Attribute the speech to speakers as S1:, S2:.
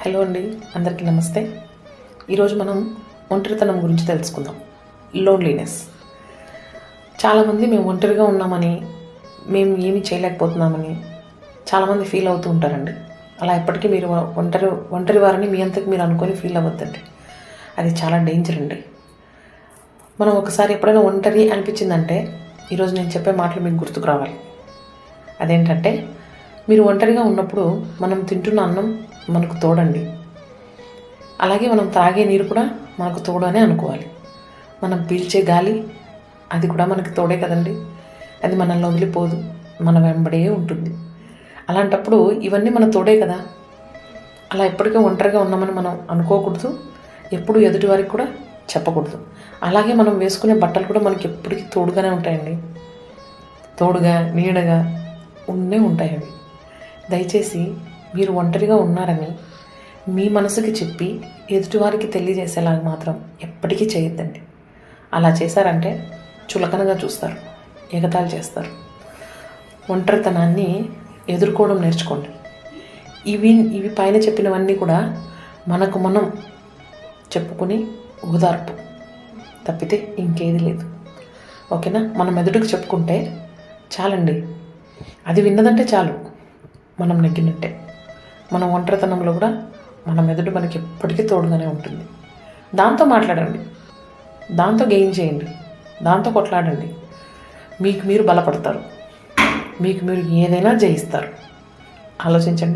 S1: Hello అండి, అందరికీ నమస్తే. ఈరోజు మనం ఒంటరితనం గురించి తెలుసుకుందాం. లోన్లీనెస్. చాలామంది మేము ఒంటరిగా ఉన్నామని, మేము ఏమీ చేయలేకపోతున్నామని చాలామంది ఫీల్ అవుతూ ఉంటారండి. అలా ఎప్పటికీ మీరు ఒంటరి వారని మీ అంతకు మీరు అనుకొని ఫీల్ అవ్వద్దండి. అది చాలా డేంజర్ అండి. మనం ఒకసారి ఎప్పుడైనా ఒంటరి అనిపించిందంటే ఈరోజు నేను చెప్పే మాటలు మీకు గుర్తుకు రావాలి. అదేంటంటే, మీరు ఒంటరిగా ఉన్నప్పుడు మనం తింటున్న అన్నం మనకు తోడండి. అలాగే మనం త్రాగే నీరు కూడా మనకు తోడు అనే అనుకోవాలి. మనం పీల్చే గాలి అది కూడా మనకి తోడే కదండి. అది మనల్ని వదిలిపోదు, మన వెంబడే ఉంటుంది. అలాంటప్పుడు ఇవన్నీ మన తోడే కదా. అలా ఎప్పటికీ ఒంటరిగా ఉన్నామని మనం అనుకోకూడదు, ఎప్పుడు ఎదుటి వారికి కూడా చెప్పకూడదు. అలాగే మనం వేసుకునే బట్టలు కూడా మనకి ఎప్పటికీ తోడుగానే ఉంటాయండి. తోడుగా నీడగా ఉంటాయి అవి. దయచేసి మీరు ఒంటరిగా ఉన్నారని మీ మనసుకి చెప్పి ఎదుటివారికి తెలియజేసేలాగా మాత్రం ఎప్పటికీ చేయొద్దండి. అలా చేశారంటే చులకనగా చూస్తారు, ఎగతాళి చేస్తారు. ఒంటరితనాన్ని ఎదుర్కోవడం నేర్చుకోండి. ఇవి పైన చెప్పినవన్నీ కూడా మనకు మనం చెప్పుకుని ఓదార్పు తప్పితే ఇంకేది లేదు. ఓకేనా? మనం ఎదుటికి చెప్పుకుంటే చాలండి. అది విన్నదంటే చాలు, మనం నెగ్గినట్టే. మన ఒంటరితనంలో కూడా మన మెదడు మనకి ఎప్పటికీ తోడుగానే ఉంటుంది. దాంతో మాట్లాడండి, దాంతో గెయిన్ చేయండి, దాంతో కొట్లాడండి. మీకు మీరు బలపడతారు, మీకు మీరు ఏదైనా జయిస్తారు. ఆలోచించండి.